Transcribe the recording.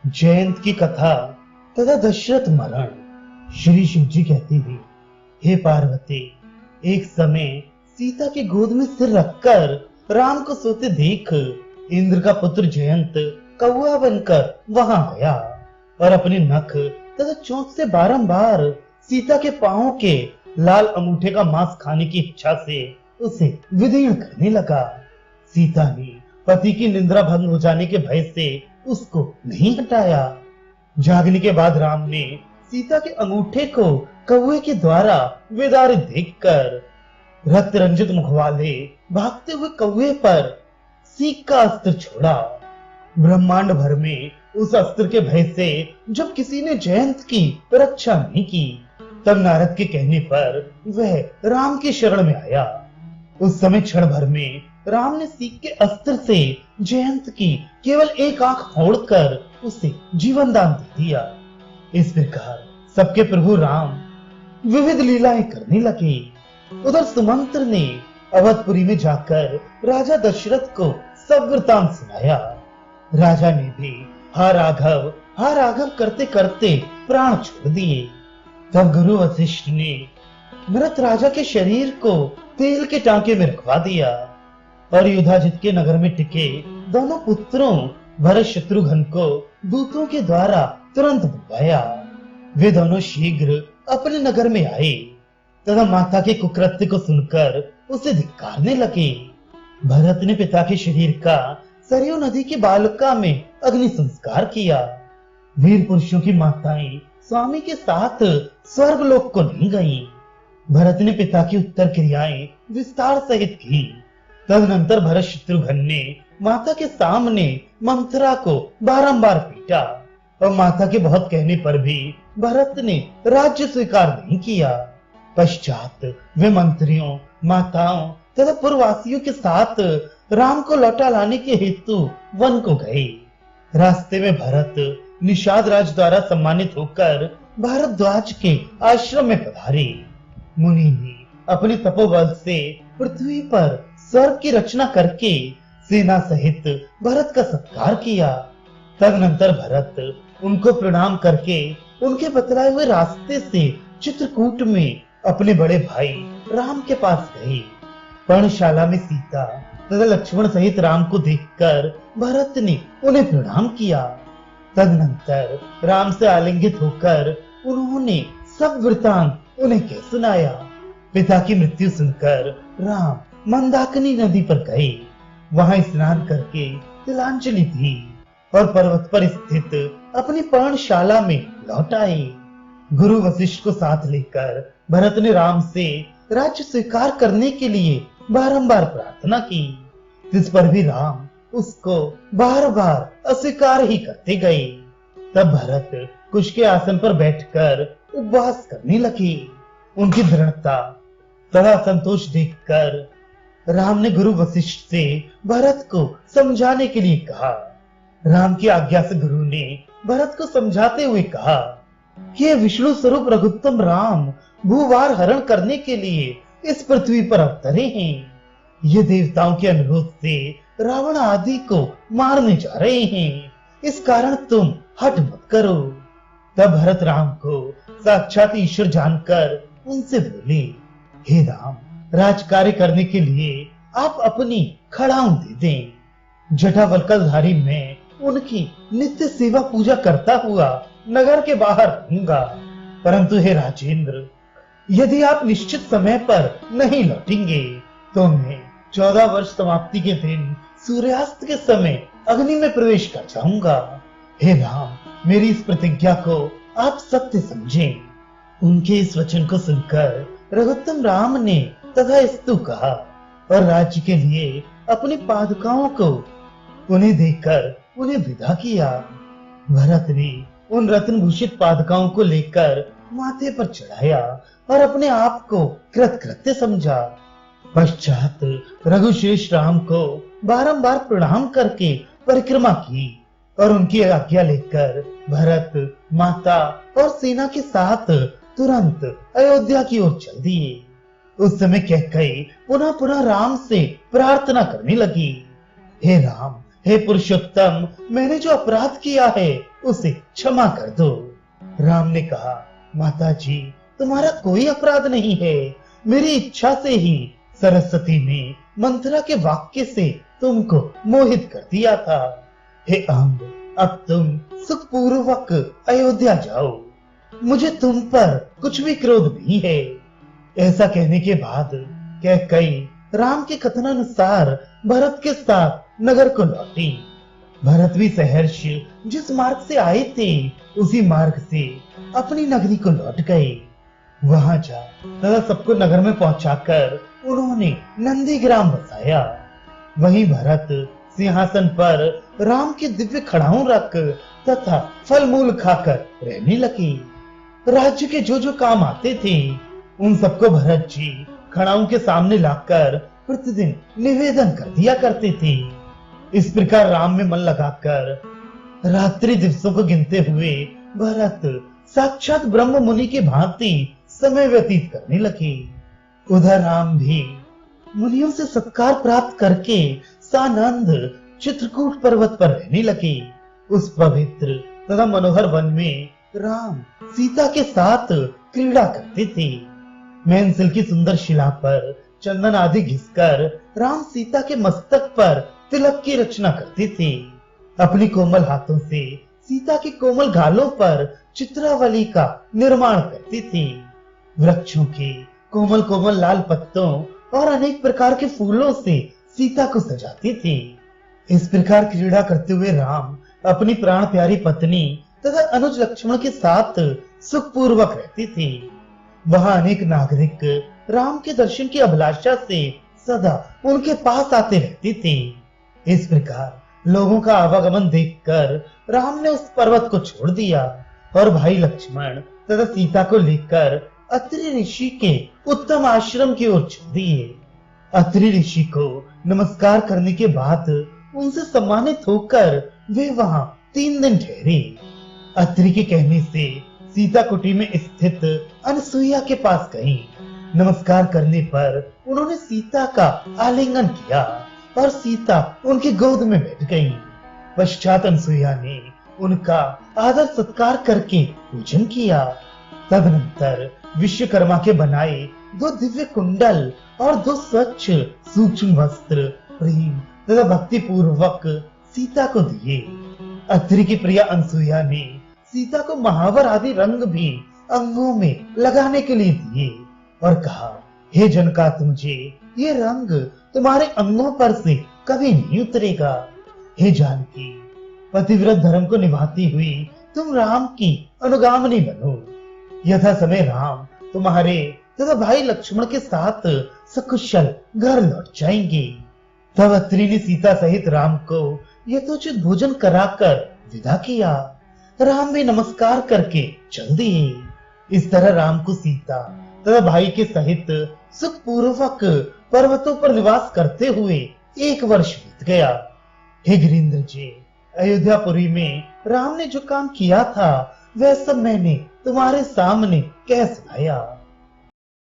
जयंत की कथा तथा दशरथ मरण। श्री शिव जी कहती थी, हे पार्वती, एक समय सीता की गोद में सिर रखकर राम को सोते देख इंद्र का पुत्र जयंत कौआ बनकर वहां गया और अपने नख तथा चोंच से बारंबार सीता के पांवों के लाल अंगूठे का मांस खाने की इच्छा से उसे विदीर्ण करने लगा। सीता ने पति की निंद्रा भंग हो जाने के भय से उसको नहीं हटाया। जागने के बाद राम ने सीता के अंगूठे को कौवे के द्वारा विदारित देखकर रक्त रंजित मुख वाले भागते हुए कौवे पर सीख का अस्त्र छोड़ा। ब्रह्मांड भर में उस अस्त्र के भय से जब किसी ने जयंत की रक्षा नहीं की, तब नारद के कहने पर वह राम की शरण में आया। उस समय क्षण भर में राम ने सीख के अस्त्र से जयंत की केवल एक आंख फोड़कर उसे जीवन दान दे दिया। इस प्रकार सबके प्रभु राम विविध लीलाएं करने लगे। उधर सुमंत्र ने अवधपुरी में जाकर राजा दशरथ को सब वृतांत सुनाया। राजा ने भी हा राघव करते करते प्राण छोड़ दिए। तब गुरु वशिष्ठ ने मृत राजा के शरीर को तेल के टांके में रखवा दिया और युधाजित के नगर में टिके दोनों पुत्रों भरत शत्रुघ्न को दूतों के द्वारा तुरंत बुलवाया। वे दोनों शीघ्र अपने नगर में आए तथा माता के कुकृत्य को सुनकर उसे धिक्कारने लगे। भरत ने पिता के शरीर का सरयू नदी की बालुका में अग्नि संस्कार किया। वीर पुरुषों की माताएं स्वामी के साथ स्वर्गलोक को नहीं गईं। भरत ने पिता की उत्तर क्रियाएं विस्तार सहित की। तदनंतर भरत शत्रुघ्न ने माता के सामने मंथरा को बारंबार पीटा और माता के बहुत कहने पर भी भरत ने राज्य स्वीकार नहीं किया। पश्चात वे मंत्रियों, माताओं तथा पुरवासियों के साथ राम को लौटा लाने के हेतु वन को गए। रास्ते में भरत निषाद राज द्वारा सम्मानित होकर भारद्वाज के आश्रम में पधारे। मुनि ने अपने तपोबल से पृथ्वी पर स्वर्ग की रचना करके सेना सहित भरत का सत्कार किया। तदनंतर भरत उनको प्रणाम करके उनके बतलाए हुए रास्ते से चित्रकूट में अपने बड़े भाई राम के पास गए। पर्णशाला में सीता तथा लक्ष्मण सहित राम को देखकर भरत ने उन्हें प्रणाम किया। तदनंतर राम से आलिंगित होकर उन्होंने सब वृतांत उन्हें कह सुनाया। पिता की मृत्यु सुनकर राम मंदाकिनी नदी पर गए। वहां स्नान करके तिलांजलि दी और पर्वत पर स्थित अपनी पर्णशाला में लौट आए। गुरु वशिष्ठ को साथ लेकर भरत ने राम से राज्य स्वीकार करने के लिए बारंबार प्रार्थना की। जिस पर भी राम उसको बार बार अस्वीकार ही करते गए। तब भरत कुश के आसन पर बैठकर उपवास करने लगे। उनकी दृढ़ता तथा संतोष देखकर राम ने गुरु वशिष्ठ से भरत को समझाने के लिए कहा। राम की आज्ञा से गुरु ने भरत को समझाते हुए कहा कि विष्णु स्वरूप रघुत्तम राम भूभार हरण करने के लिए इस पृथ्वी पर अवतरे हैं। ये देवताओं के अनुरोध से रावण आदि को मारने जा रहे हैं। इस कारण तुम हट मत करो। तब भरत राम को साक्षात ईश्वर जानकर उनसे बोले, हे राम, राजकार्य करने के लिए आप अपनी खड़ाऊं दे दें। जटावल्कलधारी मैं उनकी नित्य सेवा पूजा करता हुआ नगर के बाहर रहूंगा। परंतु हे राजेंद्र, यदि आप निश्चित समय पर नहीं लौटेंगे तो मैं 14 वर्ष समाप्ति के दिन सूर्यास्त के समय अग्नि में प्रवेश कर जाऊंगा। हे राम, मेरी इस प्रतिज्ञा को आप सत्य समझें। उनके इस वचन को सुनकर रघुत्तम राम ने तथास्तु कहा और राज्य के लिए अपनी पादुकाओं को उन्हें देकर उन्हें विदा किया। भरत ने उन रत्न भूषित पादुकाओं को लेकर माथे पर चढ़ाया और अपने आप को कृतकृत्य समझा। पश्चात रघुश्रेष्ठ राम को बारंबार प्रणाम करके परिक्रमा की और उनकी आज्ञा लेकर भरत माता और सेना के साथ तुरंत अयोध्या की ओर चल दिए। उस समय कैकेयी पुनः पुनः राम से प्रार्थना करने लगी, हे राम, हे पुरुषोत्तम, मैंने जो अपराध किया है उसे क्षमा कर दो। राम ने कहा, माता जी, तुम्हारा कोई अपराध नहीं है। मेरी इच्छा से ही सरस्वती ने मंथरा के वाक्य से तुमको मोहित कर दिया था। हे अम्ब, अब तुम सुखपूर्वक अयोध्या जाओ। मुझे तुम पर कुछ भी क्रोध नहीं है। ऐसा कहने के बाद कैकेयी राम के कथनानुसार भरत के साथ नगर को लौटी। भरत भी सहर्ष जिस मार्ग से आए थे उसी मार्ग से अपनी नगरी को लौट गए। वहां जा तथा सबको नगर में पहुंचाकर उन्होंने नंदीग्राम बसाया। वहीं भरत सिंहासन पर राम के दिव्य खड़ाऊ रख तथा फल मूल खाकर रहने लगे। राज्य के जो जो काम आते थे उन सबको भरत जी खड़ाऊ के सामने लाकर प्रतिदिन निवेदन कर दिया करते थे। इस प्रकार राम में मन लगाकर रात्रि दिवसों को गिनते हुए भरत साक्षात ब्रह्म मुनि की भांति समय व्यतीत करने लगे। उधर राम भी मुनियों से सत्कार प्राप्त करके सानंद चित्रकूट पर्वत पर रहने लगे। उस पवित्र तथा मनोहर वन में राम सीता के साथ क्रीड़ा करते थे। मेंसिल की सुंदर शिला पर चंदन आदि घिसकर राम सीता के मस्तक पर तिलक की रचना करते थे। अपनी कोमल हाथों से सीता के कोमल गालों पर चित्रावली का निर्माण करते थे। वृक्षों के कोमल कोमल लाल पत्तों और अनेक प्रकार के फूलों से सीता को सजाते थे। इस प्रकार क्रीड़ा करते हुए राम अपनी प्राण प्यारी पत्नी तथा अनुज लक्ष्मण के साथ सुखपूर्वक रहते थे। वहां अनेक नागरिक राम के दर्शन की अभिलाषा से सदा उनके पास आते रहते थे। इस प्रकार लोगों का आवागमन देखकर राम ने उस पर्वत को छोड़ दिया और भाई लक्ष्मण तथा सीता को लेकर अत्रि ऋषि के उत्तम आश्रम की ओर चल दिए। अत्रि ऋषि को नमस्कार करने के बाद उनसे सम्मानित होकर वे वहां 3 दिन ठहरे। अत्रि के कहने से सीता कुटी में स्थित अनसुईया के पास गई। नमस्कार करने पर उन्होंने सीता का आलिंगन किया और सीता उनकी गोद में बैठ गई। पश्चात अनसुईया ने उनका आदर सत्कार करके पूजन किया। तदनंतर विश्वकर्मा के बनाए 2 दिव्य कुंडल और 2 स्वच्छ सूक्ष्म वस्त्र प्रेम तथा भक्ति पूर्वक सीता को दिए। अत्रि की प्रिया अनसुईया ने सीता को महावर आदि रंग भी अंगों में लगाने के लिए दिए और कहा, हे जनकात, मुझे ये रंग तुम्हारे अंगों पर से कभी नहीं उतरेगा। हे जानकी, पतिव्रत धर्म को निभाती हुई तुम राम की अनुगामिनी बनो। यथा समय राम तुम्हारे तथा भाई लक्ष्मण के साथ सकुशल घर लौट जाएंगे। तब अत्रि ने सीता सहित राम को यथोचित भोजन कराकर विदा किया। राम भी नमस्कार करके चल दिए। इस तरह राम को सीता तथा भाई के सहित सुखपूर्वक पर्वतों पर निवास करते हुए 1 वर्ष बीत गया। हे गिरिंद्र जी, अयोध्यापुरी में राम ने जो काम किया था वह सब मैंने तुम्हारे सामने कह सुनाया।